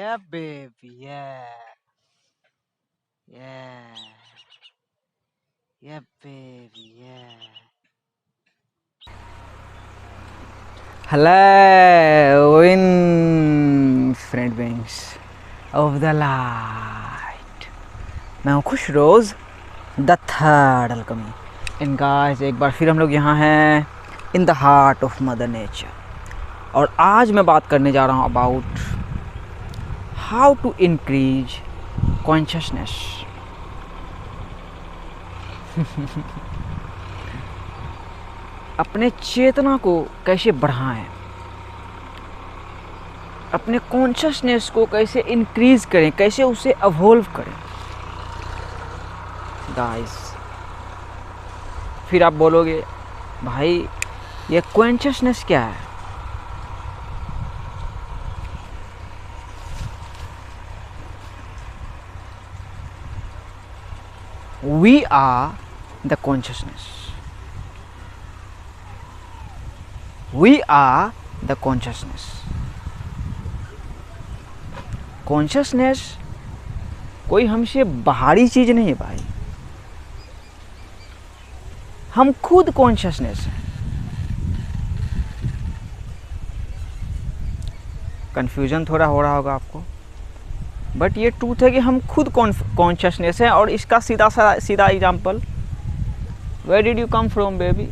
Yeah, baby. Yeah. Yeah. Yeah, baby. Yeah. Hello, infinite beings of the light. मैं हूँ खुश रोज़ the third alchemy. इन guys एक बार फिर हम लोग यहाँ हैं in the heart of mother nature, और आज मैं बात करने जा रहा हूँ about how to increase consciousness. अपने चेतना को कैसे बढ़ाएं, अपने कॉन्शियसनेस को कैसे इंक्रीज करें, कैसे उसे अवॉल्व करें। गाइस, फिर आप बोलोगे भाई ये कॉन्शियसनेस क्या है? We are the consciousness. We are the consciousness. Consciousness कोई हमसे बाहरी चीज नहीं है भाई, हम खुद कॉन्शियसनेस हैं। कंफ्यूजन थोड़ा हो रहा होगा आपको, बट ये ट्रूथ है कि हम खुद कॉन्शियसनेस है। और इसका सीधा example, where did you come from baby?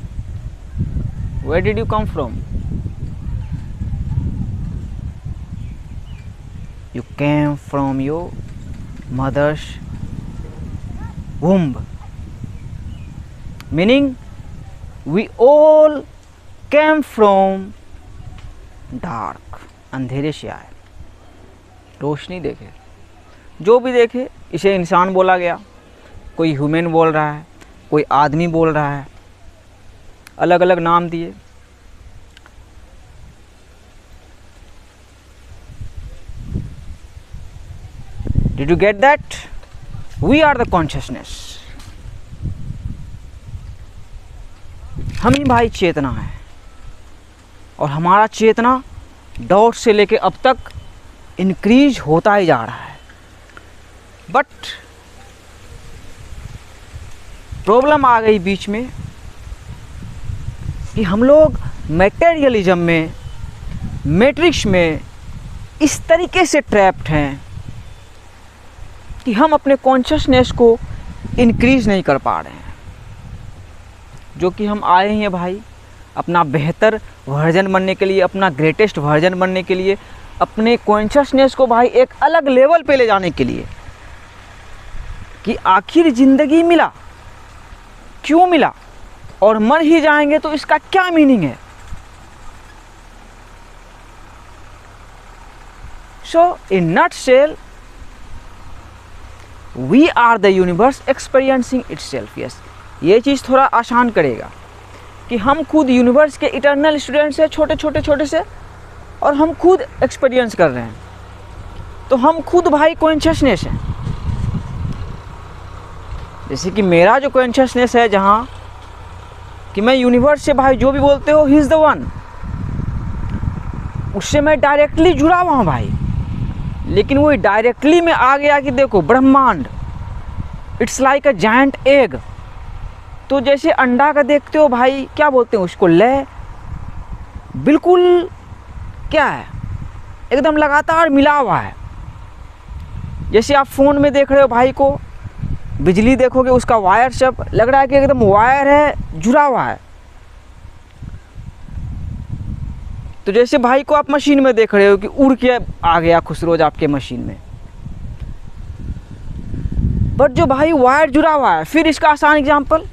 Where did you come from? You came from your mother's womb, meaning we all came from dark, अंधेरे से आए, रोशनी देखे। जो भी देखे इसे इंसान बोला गया, कोई ह्यूमन बोल रहा है, कोई आदमी बोल रहा है, अलग अलग नाम दिए। Did you get that? We are the consciousness. हम ही भाई चेतना है, और हमारा चेतना डॉट से लेके अब तक इंक्रीज होता ही जा रहा है। बट प्रॉब्लम आ गई बीच में कि हम लोग मटेरियलिज्म में, मैट्रिक्स में इस तरीके से ट्रैप्ड हैं कि हम अपने कॉन्शियसनेस को इंक्रीज नहीं कर पा रहे हैं। जो कि हम आए हैं भाई अपना बेहतर वर्जन बनने के लिए, अपना ग्रेटेस्ट वर्जन बनने के लिए, अपने कॉन्शियसनेस को भाई एक अलग लेवल पे ले जाने के लिए। कि आखिर ज़िंदगी मिला, क्यों मिला, और मर ही जाएंगे तो इसका क्या मीनिंग है। So in nutshell, we are the universe experiencing itself. Yes, ये चीज़ थोड़ा आसान करेगा कि हम खुद यूनिवर्स के इटर्नल स्टूडेंट्स हैं, छोटे से, और हम खुद एक्सपीरियंस कर रहे हैं। तो हम खुद भाई कॉन्शियसनेस हैं। जैसे कि मेरा जो कॉन्शियसनेस है, जहाँ कि मैं यूनिवर्स से भाई जो भी बोलते हो, ही इज़ द वन, उससे मैं डायरेक्टली जुड़ा हुआ हूँ भाई। लेकिन वो डायरेक्टली में आ गया कि देखो ब्रह्मांड, it's like a giant egg. तो जैसे अंडा का देखते हो भाई, क्या बोलते हैं उसको, लय, बिल्कुल क्या है, एकदम लगातार मिला हुआ है। जैसे आप फ़ोन में देख रहे हो भाई को, बिजली देखोगे उसका वायर सब लग रहा है कि एकदम वायर है, जुड़ा हुआ है। तो जैसे भाई को आप मशीन में देख रहे हो कि उड़ के आ गया खुशरोज आपके मशीन में, बट जो भाई वायर जुड़ा हुआ है। फिर इसका आसान एग्जांपल,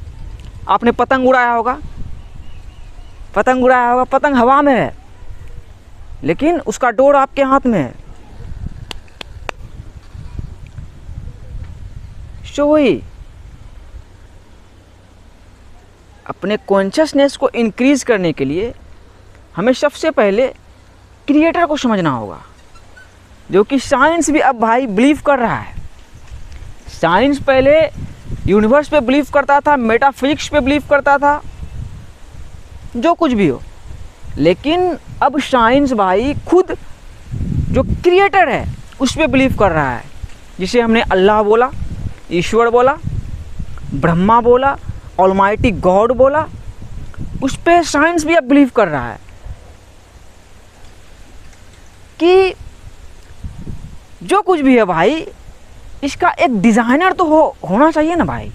आपने पतंग उड़ाया होगा, पतंग हवा में है, लेकिन उसका डोर आपके हाथ में है। सो वही अपने कॉन्शियसनेस को इंक्रीज करने के लिए हमें सबसे पहले क्रिएटर को समझना होगा, जो कि साइंस भी अब भाई बिलीव कर रहा है। साइंस पहले यूनिवर्स पे बिलीव करता था, मेटाफिजिक्स पे बिलीव करता था, जो कुछ भी हो, लेकिन अब साइंस भाई खुद जो क्रिएटर है उस पर बिलीव कर रहा है, जिसे हमने अल्लाह बोला, ईश्वर बोला, ब्रह्मा बोला, ऑलमाइटी गॉड बोला, उस पे साइंस भी अब बिलीव कर रहा है कि जो कुछ भी है भाई, इसका एक डिजाइनर तो होना चाहिए ना भाई।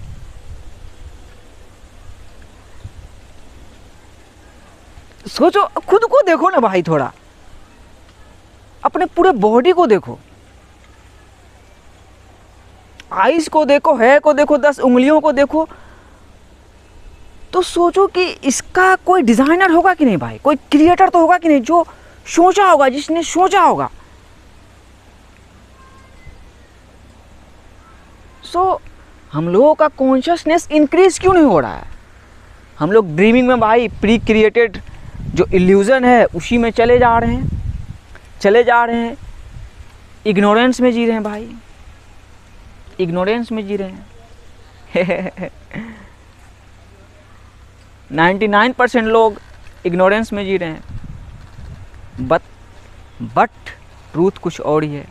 सोचो, खुद को देखो ना भाई, थोड़ा अपने पूरे बॉडी को देखो, आइज को देखो, हेयर को देखो, 10 उंगलियों को देखो, तो सोचो कि इसका कोई डिजाइनर होगा कि नहीं भाई, कोई क्रिएटर तो होगा कि नहीं, जो सोचा होगा, जिसने सोचा होगा। हम लोगों का कॉन्शियसनेस इंक्रीज क्यों नहीं हो रहा है? हम लोग ड्रीमिंग में भाई प्री क्रिएटेड जो इल्यूजन है उसी में चले जा रहे हैं, इग्नोरेंस में जी रहे हैं भाई, इग्नोरेंस में जी रहे हैं। 99% लोग इग्नोरेंस में जी रहे हैं, बट ट्रूथ कुछ और ही है।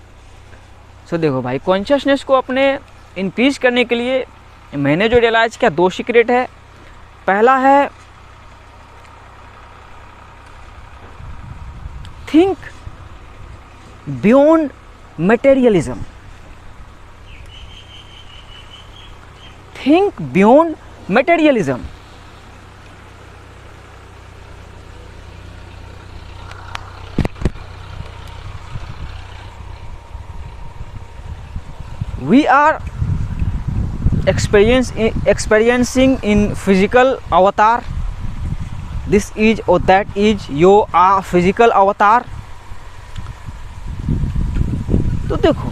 देखो भाई, कॉन्शियसनेस को अपने इंक्रीज करने के लिए मैंने जो रियलाइज़ किया, 2 सीक्रेट है। पहला है think beyond materialism, think beyond materialism. We are experiencing in physical avatar. This is or that is your physical avatar. तो देखो,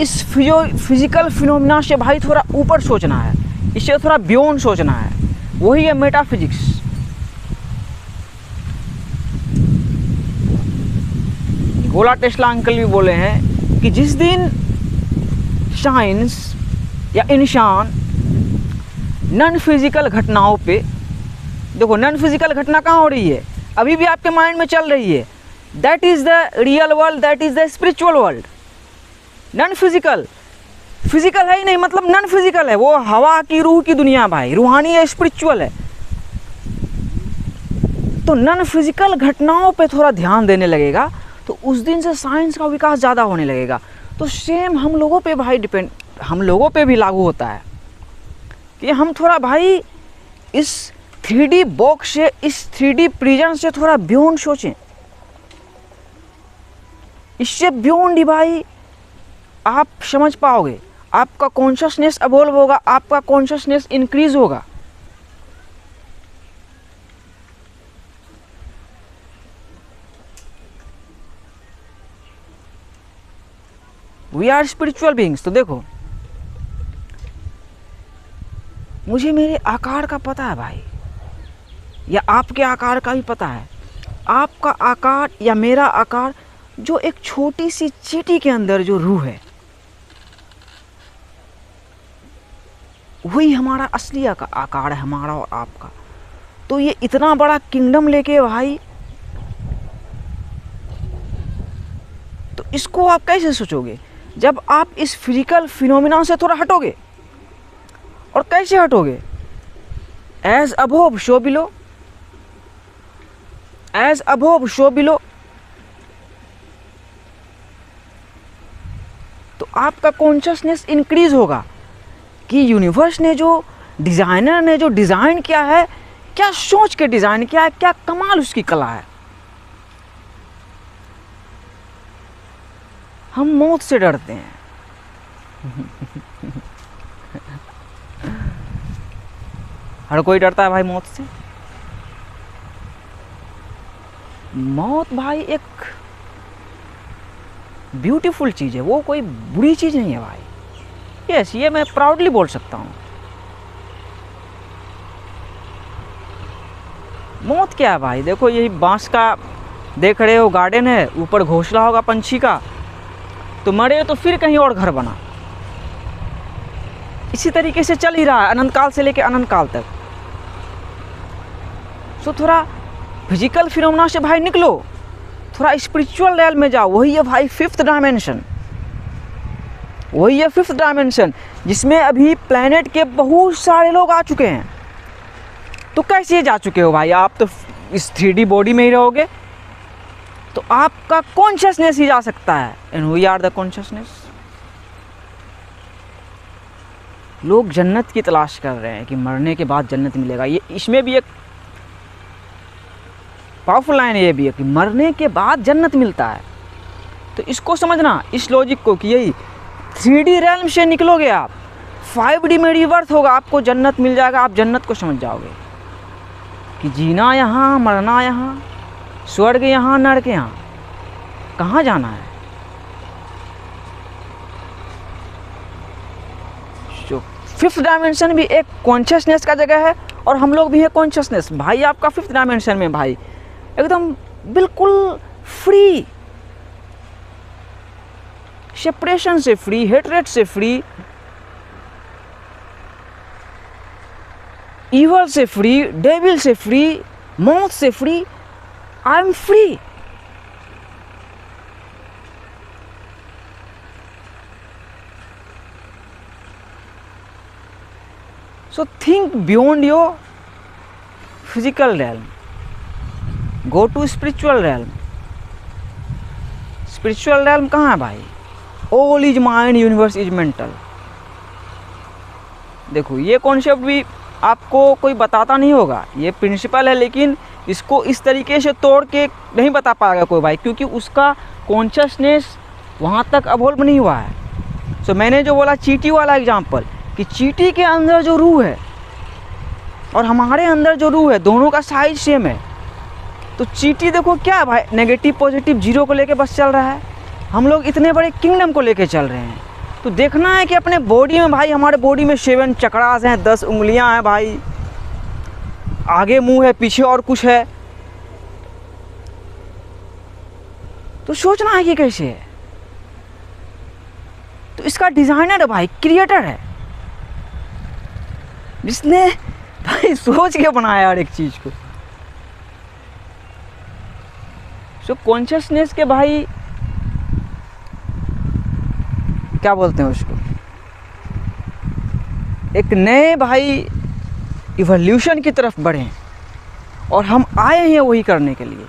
इस फिजिकल फिनोमिना से भाई थोड़ा ऊपर सोचना है, इससे थोड़ा बियॉन्ड सोचना है, वही है मेटाफिजिक्स। निकोला टेस्ला अंकल भी बोले हैं कि जिस दिन साइंस या इंसान नॉन फिजिकल घटनाओं पे, देखो नॉन फिजिकल घटना कहाँ हो रही है, अभी भी आपके माइंड में चल रही है, that is the real world, that is the spiritual world. Non physical, physical है ही नहीं, मतलब नॉन फिजिकल है, वो हवा की रूह की दुनिया भाई, रूहानी है, स्पिरिचुअल है। तो नॉन फिजिकल घटनाओं पे थोड़ा ध्यान देने लगेगा तो उस दिन से साइंस का विकास ज़्यादा होने लगेगा। तो सेम हम लोगों पे भाई डिपेंड, हम लोगों पे भी लागू होता है कि हम थोड़ा भाई इस 3D बॉक्स से, इस 3D प्रिजन से थोड़ा बियॉन्ड सोचें। इससे बियॉन्ड ही भाई आप समझ पाओगे, आपका कॉन्शियसनेस इवॉल्व होगा, आपका कॉन्शियसनेस इंक्रीज होगा। We are spiritual beings. तो देखो, मुझे मेरे आकार का पता है भाई, या आपके आकार का भी पता है। आपका आकार या मेरा आकार, जो एक छोटी सी चींटी के अंदर जो रूह है, वही हमारा असली आकार है, हमारा और आपका। तो ये इतना बड़ा किंगडम लेके भाई, तो इसको आप कैसे सोचोगे जब आप इस फिजिकल फिनोमिना से थोड़ा हटोगे? और कैसे हटोगे? As above so below, as above so below. तो आपका कॉन्शियसनेस इंक्रीज होगा कि यूनिवर्स ने जो, डिजाइनर ने जो डिजाइन किया है, क्या सोच के डिजाइन किया है, क्या कमाल उसकी कला है। हम मौत से डरते हैं। हर कोई डरता है भाई मौत से। मौत भाई एक ब्यूटीफुल चीज़ है, वो कोई बुरी चीज़ नहीं है भाई। यस, ये मैं प्राउडली बोल सकता हूँ। मौत क्या है भाई? देखो, यही बांस का देख रहे हो गार्डन है, ऊपर घोंसला होगा पंछी का, तो मरे तो फिर कहीं और घर बना। इसी तरीके से चल ही रहा है अनंत काल से लेकर अनंत काल तक। सो थोड़ा फिजिकल फिनोमेना से भाई निकलो, थोड़ा स्पिरिचुअल रेल में जाओ, वही है भाई फिफ्थ डायमेंशन, वही है फिफ्थ डायमेंशन, जिसमें अभी प्लैनेट के बहुत सारे लोग आ चुके हैं। तो कैसे जा चुके हो भाई, आप तो इस 3D बॉडी में ही रहोगे, तो आपका कॉन्शियसनेस ही जा सकता है। And we are the consciousness. लोग जन्नत की तलाश कर रहे हैं कि मरने के बाद जन्नत मिलेगा। ये इसमें भी एक पावरफुल लाइन ये भी है कि मरने के बाद जन्नत मिलता है। तो इसको समझना, इस लॉजिक को, कि यही 3D रेल्म से निकलोगे आप, 5D में रिवर्थ होगा, आपको जन्नत मिल जाएगा, आप जन्नत को समझ जाओगे कि जीना यहाँ, मरना यहाँ, स्वर्ग यहाँ, नरक यहाँ, कहाँ जाना है। जो फिफ्थ डायमेंशन भी एक कॉन्शियसनेस का जगह है, और हम लोग भी है कॉन्शियसनेस। भाई आपका फिफ्थ डायमेंशन में भाई एकदम बिल्कुल फ्री, सेपरेशन से फ्री, हेटरेट से फ्री, ईवल से फ्री, डेविल से फ्री, मौत से free. I am free. So think beyond your physical realm, go to spiritual realm। Spiritual realm कहाँ है भाई? All is mind, universe is mental. देखो ये कॉन्सेप्ट भी आपको कोई बताता नहीं होगा, ये प्रिंसिपल है, लेकिन इसको इस तरीके से तोड़ के नहीं बता पाएगा कोई भाई, क्योंकि उसका कॉन्शियसनेस वहाँ तक अवॉल्व नहीं हुआ है। सो मैंने जो बोला चींटी वाला एग्जांपल, कि चींटी के अंदर जो रूह है और हमारे अंदर जो रूह है, दोनों का साइज सेम है। तो चींटी देखो क्या है भाई, नेगेटिव पॉजिटिव जीरो को लेके बस चल रहा है, हम लोग इतने बड़े किंगडम को लेके चल रहे हैं। तो देखना है कि अपने बॉडी में भाई, हमारे बॉडी में 7 चक्रास हैं, 10 उंगलियां हैं भाई, आगे मुंह है, पीछे और कुछ है। तो सोचना है कि कैसे है। तो इसका डिजाइनर है भाई, क्रिएटर है, जिसने भाई सोच के बनाया हर एक चीज को। सो कॉन्शियसनेस के भाई क्या बोलते हैं उसको, एक नए भाई इवोल्यूशन की तरफ बढ़ें, और हम आए हैं वही करने के लिए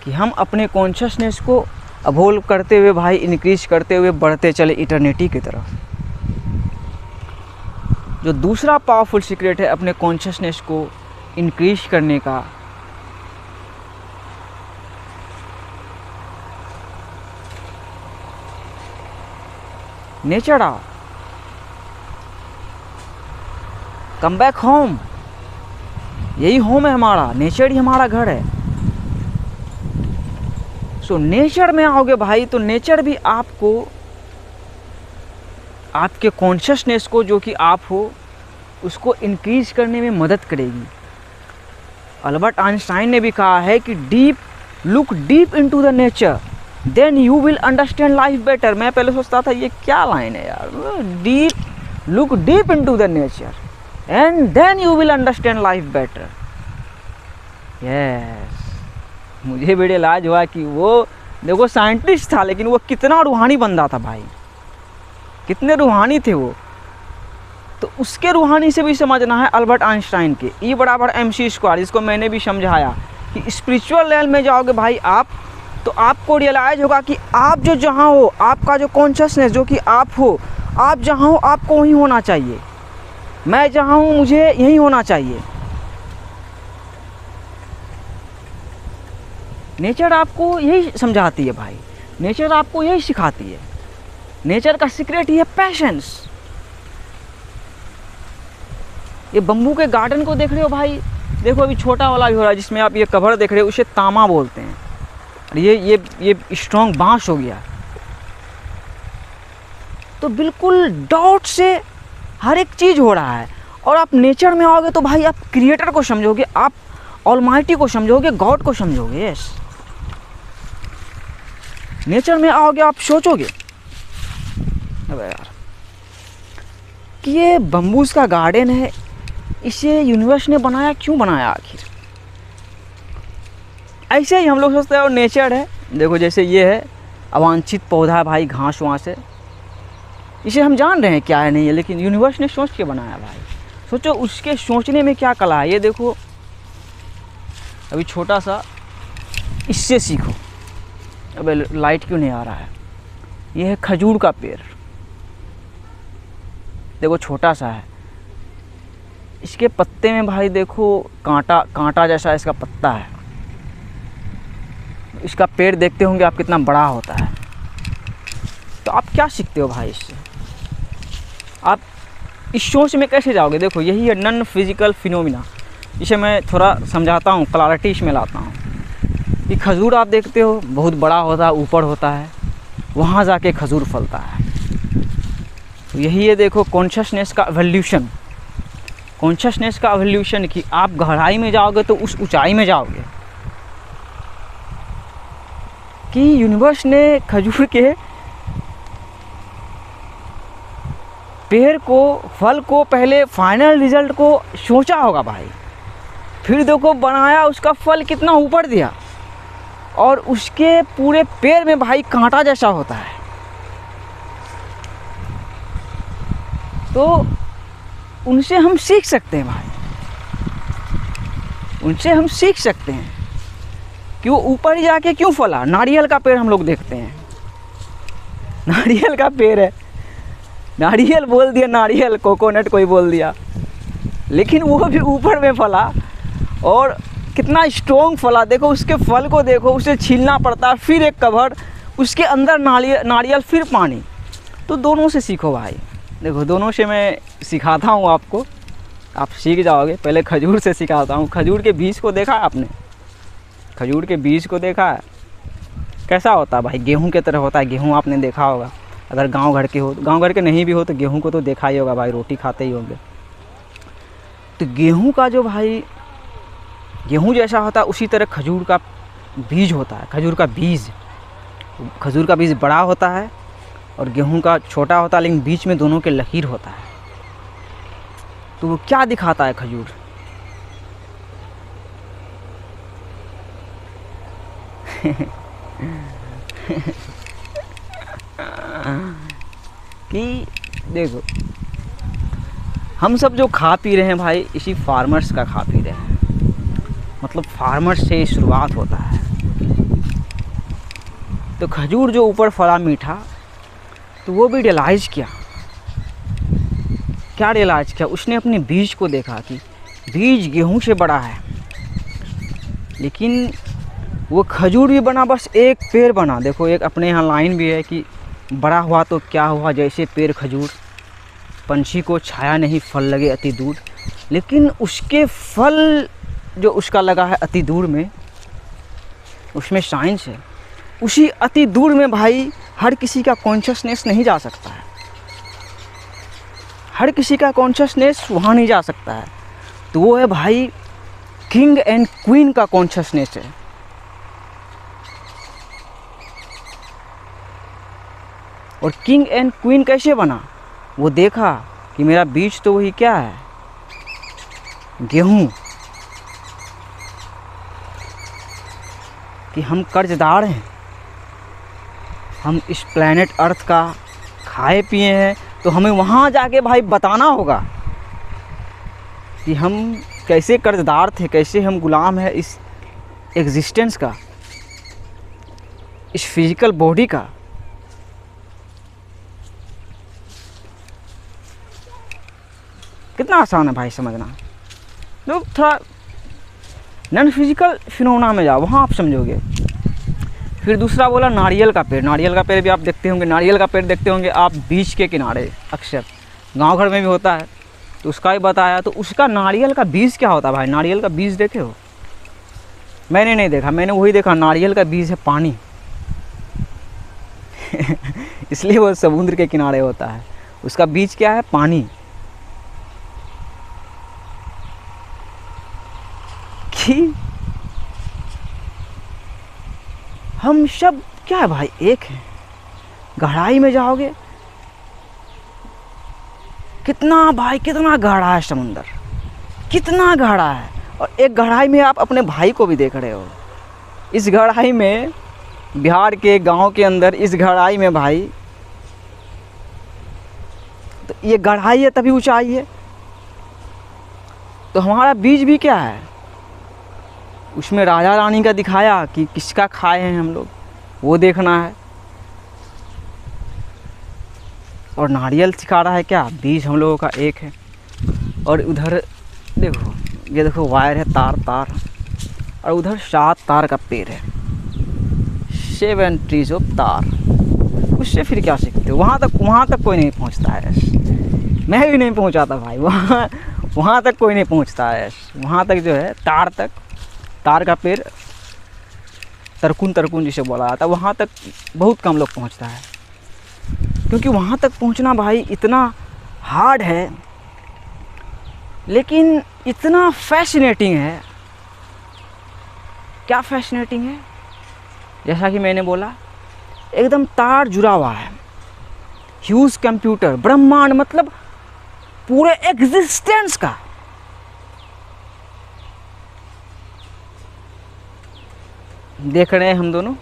कि हम अपने कॉन्शियसनेस को अवॉल्व करते हुए भाई, इंक्रीज करते हुए बढ़ते चले इटर्निटी की तरफ। जो दूसरा पावरफुल सीक्रेट है अपने कॉन्शियसनेस को इंक्रीज करने का, नेचर आओ, कम बैक होम। यही होम है हमारा, नेचर ही हमारा घर है। सो नेचर में आओगे भाई, तो नेचर भी आपको, आपके कॉन्शियसनेस को, जो कि आप हो, उसको इंक्रीज करने में मदद करेगी। अल्बर्ट आइंस्टाइन ने भी कहा है कि look deep into the nature, then you will understand life better. मैं पहले सोचता था ये क्या लाइन है यार, look deep into the nature and then you will understand life better. Yes, मुझे बड़े इलाज हुआ कि वो देखो साइंटिस्ट था, लेकिन वो कितना रूहानी बंदा था भाई, कितने रूहानी थे वो। तो उसके रूहानी से भी समझना है अल्बर्ट आइंस्टाइन के E = mc², जिसको मैंने भी समझाया कि स्पिरिचुअल लेवल में जाओगे भाई आप, तो आपको रियलाइज होगा कि आप जो जहाँ हो, आपका जो कॉन्शियसनेस, जो कि आप हो, आप जहाँ हो आपको वहीं होना चाहिए। मैं जहाँ हूँ मुझे यहीं होना चाहिए। नेचर आपको यही समझाती है भाई, नेचर आपको यही सिखाती है। नेचर का सीक्रेट ही है पैशंस। ये बम्बू के गार्डन को देख रहे हो भाई, देखो अभी छोटा वाला भी हो रहा है, जिसमें आप ये कवर देख रहे हो, उसे तामा बोलते हैं। ये स्ट्रॉन्ग बांस हो गया। तो बिल्कुल डॉट से हर एक चीज़ हो रहा है। और आप नेचर में आओगे तो भाई आप क्रिएटर को समझोगे, आप ऑलमाइटी को समझोगे, गॉड को समझोगे। यस, नेचर में आओगे आप सोचोगे अबे यार कि ये बम्बूस का गार्डन है, इसे यूनिवर्स ने बनाया, क्यों बनाया आखिर? ऐसे ही हम लोग सोचते हैं और नेचर है। देखो जैसे ये है अवांछित पौधा भाई, घास वास है, इसे हम जान रहे हैं क्या है नहीं है, लेकिन यूनिवर्स ने सोच के बनाया भाई। सोचो उसके सोचने में क्या कला है। ये देखो अभी छोटा सा, इससे सीखो। अबे लाइट क्यों नहीं आ रहा है। ये है खजूर का पेड़, देखो छोटा सा है, इसके पत्ते में भाई देखो कांटा कांटा जैसा इसका पत्ता है। इसका पेड़ देखते होंगे आप कितना बड़ा होता है। तो आप क्या सीखते हो भाई इससे, आप इस सोच में कैसे जाओगे। देखो यही है नॉन फिजिकल फिनोमिना, इसे मैं थोड़ा समझाता हूँ, क्लैरिटी इसमें लाता हूँ। कि खजूर आप देखते हो बहुत बड़ा होता है, ऊपर होता है, वहाँ जाके खजूर फलता है। तो यही है देखो कॉन्शियसनेस का एवोल्यूशन। कॉन्शियसनेस का एवोल्यूशन कि आप गहराई में जाओगे तो उस ऊंचाई में जाओगे। कि यूनिवर्स ने खजूर के पेड़ को, फल को, पहले फाइनल रिजल्ट को सोचा होगा भाई, फिर देखो बनाया, उसका फल कितना ऊपर दिया, और उसके पूरे पेड़ में भाई कांटा जैसा होता है। तो उनसे हम सीख सकते हैं भाई, उनसे हम सीख सकते हैं कि वो ऊपर ही जाके क्यों फला। नारियल का पेड़ हम लोग देखते हैं, नारियल का पेड़ है, नारियल बोल दिया, नारियल कोकोनट कोई बोल दिया, लेकिन वो भी ऊपर में फला और कितना स्ट्रॉन्ग फला। देखो उसके फल को देखो, उसे छीलना पड़ता है, फिर एक कवर, उसके अंदर नारियल, फिर पानी। तो दोनों से सीखो भाई। देखो दोनों से मैं सिखाता हूँ आपको, आप सीख जाओगे। पहले खजूर से सिखाता हूँ। खजूर के बीज को देखा है आपने, खजूर के बीज को देखा है कैसा होता है भाई, गेहूं की तरह होता है। गेहूं आपने देखा होगा, अगर गांव घर के हो, गांव घर के नहीं भी हो तो गेहूं को तो देखा ही होगा भाई, रोटी खाते ही होंगे। तो गेहूं का जो भाई गेहूं जैसा होता है, उसी तरह खजूर का बीज होता है। खजूर का बीज बड़ा होता है और गेहूं का छोटा होता है, लेकिन बीच में दोनों के लकीर होता है। तो वो क्या दिखाता है खजूर, कि देखो हम सब जो खा पी रहे हैं भाई, इसी फार्मर्स का खा पी रहे हैं। मतलब फार्मर्स से शुरुआत होता है। तो खजूर जो ऊपर फला मीठा, तो वो भी रियलाइज़ किया। क्या रियलाइज़ किया, उसने अपने बीज को देखा कि बीज गेहूं से बड़ा है, लेकिन वो खजूर भी बना, बस एक पेड़ बना। देखो एक अपने यहाँ लाइन भी है कि बड़ा हुआ तो क्या हुआ, जैसे पेड़ खजूर, पंछी को छाया नहीं फल लगे अति दूर। लेकिन उसके फल जो उसका लगा है अति दूर में, उसमें साइंस है। उसी अति दूर में भाई हर किसी का कॉन्शियसनेस नहीं जा सकता है, हर किसी का कॉन्शियसनेस वहाँ नहीं जा सकता है। तो वो है भाई किंग एंड क्वीन का कॉन्शियसनेस है। और किंग एंड क्वीन कैसे बना, वो देखा कि मेरा बीज तो वही क्या है, गेहूं, कि हम कर्जदार हैं, हम इस प्लेनेट अर्थ का खाए पिए हैं। तो हमें वहाँ जाके भाई बताना होगा कि हम कैसे कर्जदार थे, कैसे हम गुलाम है इस एग्जिस्टेंस का, इस फिजिकल बॉडी का। कितना आसान है भाई समझना। लोग थोड़ा नॉन फिजिकल फिनोमेना में जाओ, वहाँ आप समझोगे। फिर दूसरा बोला नारियल का पेड़। नारियल का पेड़ भी आप देखते होंगे, नारियल का पेड़ देखते होंगे आप बीच के किनारे, अक्सर गांव घर में भी होता है। तो उसका ही बताया। तो उसका नारियल का बीज क्या होता है भाई, नारियल का बीज देखे हो? मैंने नहीं देखा, मैंने वही देखा नारियल का बीज है पानी। इसलिए वो समुद्र के किनारे होता है। उसका बीज क्या है, पानी। कि हम सब क्या है भाई, एक है। गहराई में जाओगे, कितना भाई, कितना गहरा है समुंदर, कितना गहरा है। और एक गहराई में आप अपने भाई को भी देख रहे हो। इस गहराई में, बिहार के गांव के अंदर इस गहराई में भाई, तो ये गहराई है तभी ऊंचाई है। तो हमारा बीज भी क्या है, उसमें राजा रानी का दिखाया कि किसका खाए हैं हम लोग, वो देखना है। और नारियल सिखा रहा है क्या, बीज हम लोगों का एक है। और उधर देखो, ये देखो वायर है, तार तार, और उधर 7 तार का पेड़ है, 7 ट्रीज ऑफ तार। उससे फिर क्या सीखते हो, वहाँ तक कोई नहीं पहुँचता है। मैं भी नहीं पहुँचा था भाई, वहाँ तक कोई नहीं पहुँचता है। वहाँ तक जो है तार तक, तार का पेड़, तरकुन जिसे बोला जाता है, वहाँ तक बहुत कम लोग पहुँचता है। क्योंकि वहाँ तक पहुँचना भाई इतना हार्ड है, लेकिन इतना फैसिनेटिंग है। क्या फैसिनेटिंग है, जैसा कि मैंने बोला, एकदम तार जुड़ा हुआ है। ह्यूज कंप्यूटर, ब्रह्मांड, मतलब पूरे एग्जिस्टेंस का। देख रहे हैं हम दोनों,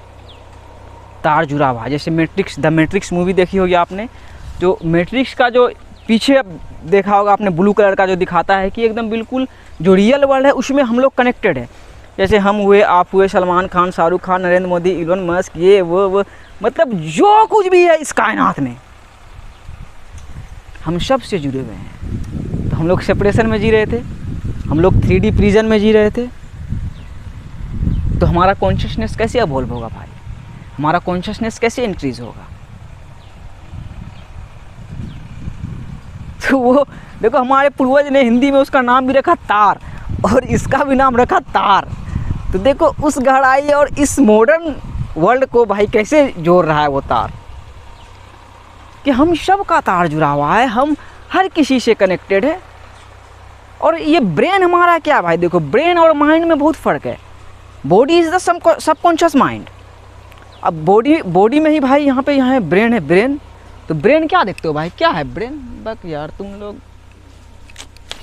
तार जुड़ा हुआ है। जैसे मैट्रिक्स, द मैट्रिक्स मूवी देखी होगी आपने, जो मैट्रिक्स का जो पीछे देखा होगा आपने, ब्लू कलर का जो दिखाता है कि एकदम बिल्कुल जो रियल वर्ल्ड है उसमें हम लोग कनेक्टेड है। जैसे हम हुए, आप हुए, सलमान खान, शाहरुख खान, नरेंद्र मोदी, इलोन मस्क, ये वो, मतलब जो कुछ भी है इस कायनात में, हम सब से जुड़े हुए हैं। तो हम लोग सेपरेशन में जी रहे थे, हम लोग 3D प्रिजन में जी रहे थे। तो हमारा कॉन्शियसनेस कैसे इवॉल्व होगा भाई, हमारा कॉन्शियसनेस कैसे इंक्रीज होगा। तो वो देखो, हमारे पूर्वज ने हिंदी में उसका नाम भी रखा तार, और इसका भी नाम रखा तार। तो देखो उस गहराई और इस मॉडर्न वर्ल्ड को भाई कैसे जोड़ रहा है वो तार, कि हम सब का तार जुड़ा हुआ है, हम हर किसी से कनेक्टेड है। और ये ब्रेन हमारा क्या भाई, देखो ब्रेन और माइंड में बहुत फ़र्क है। Body is the subconscious mind. अब बॉडी में ही भाई यहाँ है ब्रेन है, ब्रेन। तो ब्रेन क्या देखते हो भाई, क्या है ब्रेन, बक यार तुम लोग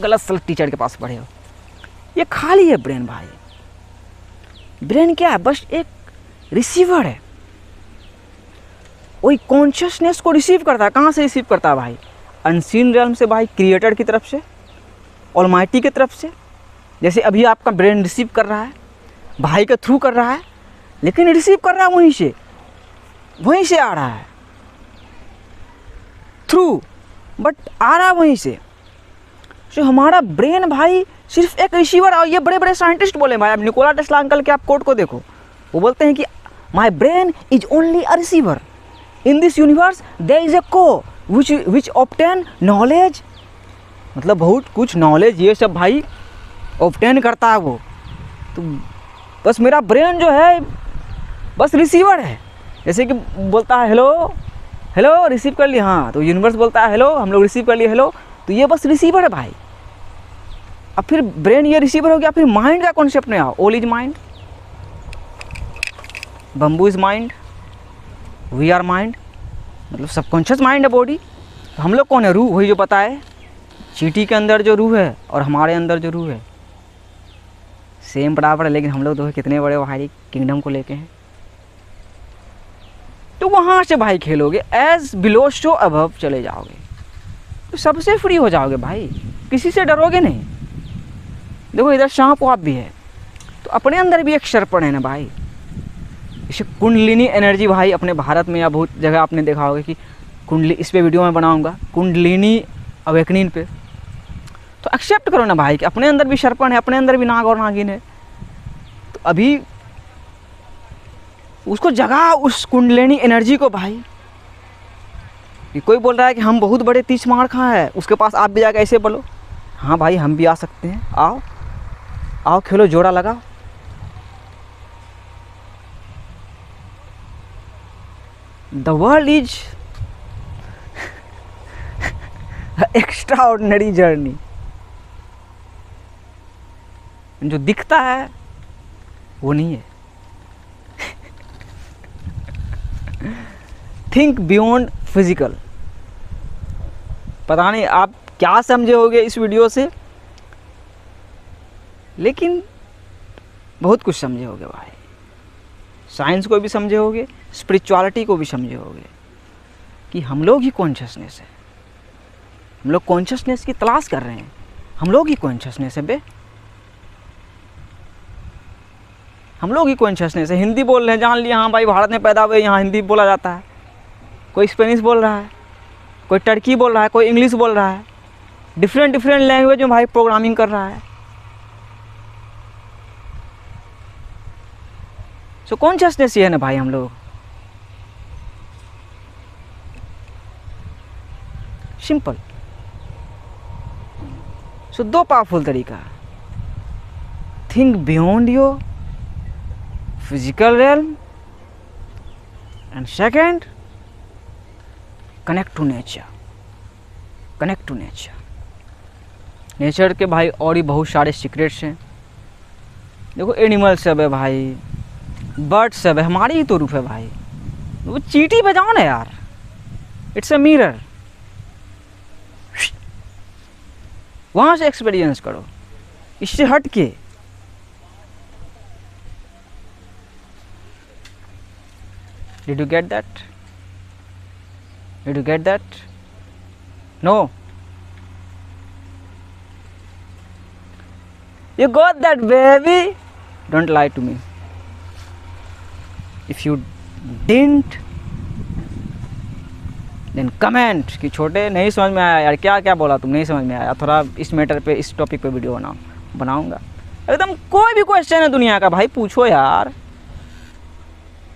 गलत सलत टीचर के पास पढ़े हो। ये खाली है ब्रेन भाई। ब्रेन क्या है, बस एक रिसीवर है। वही कॉन्शियसनेस को रिसीव करता है। कहाँ से रिसीव करता है भाई, अनसीन रियल्म से भाई, क्रिएटर की तरफ से, ऑलमाइटी की तरफ से। जैसे अभी आपका ब्रेन रिसीव कर रहा है, भाई के थ्रू कर रहा है, लेकिन रिसीव कर रहा है वहीं से आ रहा है थ्रू, बट आ रहा है वहीं से। तो हमारा ब्रेन भाई सिर्फ एक रिसीवर। और ये बड़े बड़े साइंटिस्ट बोले भाई, अब निकोला टेस्ला अंकल के आप कोट को देखो, वो बोलते हैं कि my brain is only a receiver in this universe, there is a को विच ऑब्टेन नॉलेज। मतलब बहुत कुछ नॉलेज ये सब भाई ऑब्टेन करता है वो। तो बस मेरा ब्रेन जो है बस रिसीवर है। जैसे कि बोलता है हेलो हेलो, रिसीव कर लिया, हाँ, तो यूनिवर्स बोलता है हेलो, हम लोग रिसीव कर लिए हेलो, तो ये बस रिसीवर है भाई। अब फिर ब्रेन ये रिसीवर हो गया, फिर माइंड का कॉन्सेप्ट में आओ। All is mind, bamboo is mind, we are mind, मतलब सबकॉन्शियस माइंड है बॉडी। तो हम लोग कौन है, रूह, वही जो पता है चींटी के अंदर जो रूह है और हमारे अंदर जो रूह है सेम बराबर है, लेकिन हम लोग तो कितने बड़े भाई किंगडम को लेके हैं। तो वहाँ से भाई खेलोगे, एज बिलो सो अबव चले जाओगे, तो सबसे फ्री हो जाओगे भाई, किसी से डरोगे नहीं। देखो इधर सांप वाप भी है, तो अपने अंदर भी एक सर्पण है ना भाई। इसे कुंडलिनी एनर्जी भाई, अपने भारत में या बहुत जगह आपने देखा होगा कि कुंडली, इस पे वीडियो में बनाऊंगा कुंडलिनी अवेकनिंग पे। तो एक्सेप्ट करो ना भाई कि अपने अंदर भी सर्पण है, अपने अंदर भी नाग और नागिन है। तो अभी उसको जगा, उस कुंडलिनी एनर्जी को भाई। कि कोई बोल रहा है कि हम बहुत बड़े तीस मार खां है, उसके पास आप भी जाकर ऐसे बोलो, हाँ भाई हम भी आ सकते हैं, आओ आओ खेलो, जोड़ा लगा। The world is extra ordinary journey. जो दिखता है वो नहीं है। Think beyond physical. पता नहीं आप क्या समझे होगे इस वीडियो से, लेकिन बहुत कुछ समझे होगे भाई। साइंस को भी समझे होगे, स्पिरिचुअलिटी को भी समझे होगे कि हम लोग ही कॉन्शियसनेस है। हम लोग कॉन्शियसनेस की तलाश कर रहे हैं, हम लोग ही कॉन्शियसनेस है बे, हम लोग ही कॉन्शियसनेस है। हिंदी बोल रहे हैं, जान लिया हाँ भाई भारत में पैदा हुए, यहाँ हिंदी बोला जाता है। कोई स्पेनिश बोल रहा है, कोई टर्की बोल रहा है, कोई इंग्लिश बोल रहा है, डिफरेंट लैंग्वेज में भाई प्रोग्रामिंग कर रहा है। सो कॉन्शियसनेस ये है ना भाई हम लोग। सिंपल। सो दो पावरफुल तरीका, think beyond your physical realm and second connect to nature. Connect to nature. Nature के भाई और भी बहुत सारे सीक्रेट्स हैं। देखो एनिमल सब है भाई, बर्ड सब है, हमारी ही तो रूप है भाई। वो चींटी बजाओ ना यार, इट्स अ मिरर, वहाँ से एक्सपीरियंस करो, इससे हट के। Did you get that? Did you get that? No. You got that, baby? Don't lie to me. If you didn't, then comment कि छोटे नहीं समझ में आया यार, क्या क्या बोला तुम, नहीं समझ में आया, थोड़ा इस मैटर पे, इस टॉपिक पे वीडियो बनाऊंगा। एकदम कोई भी क्वेश्चन है दुनिया का भाई पूछो यार।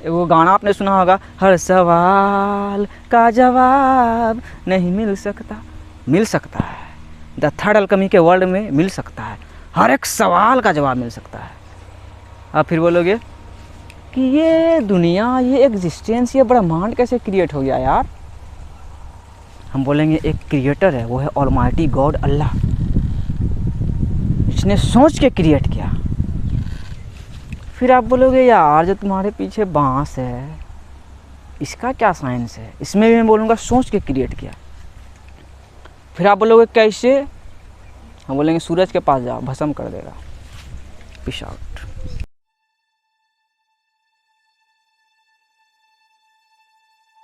वो गाना आपने सुना होगा, हर सवाल का जवाब नहीं मिल सकता। मिल सकता है, द थर्ड अल्केमी के वर्ल्ड में मिल सकता है, हर एक सवाल का जवाब मिल सकता है। आप फिर बोलोगे कि ये दुनिया, ये एग्जिस्टेंस, ये ब्रह्मांड कैसे क्रिएट हो गया यार। हम बोलेंगे एक क्रिएटर है, वो है ऑलमाइटी गॉड अल्लाह, इसने सोच के क्रिएट किया। फिर आप बोलोगे यार जो तुम्हारे पीछे बांस है इसका क्या साइंस है, इसमें भी मैं बोलूँगा सोच के क्रिएट किया। फिर आप बोलोगे कैसे, हम बोलेंगे सूरज के पास जाओ, भस्म कर देगा। Peace out.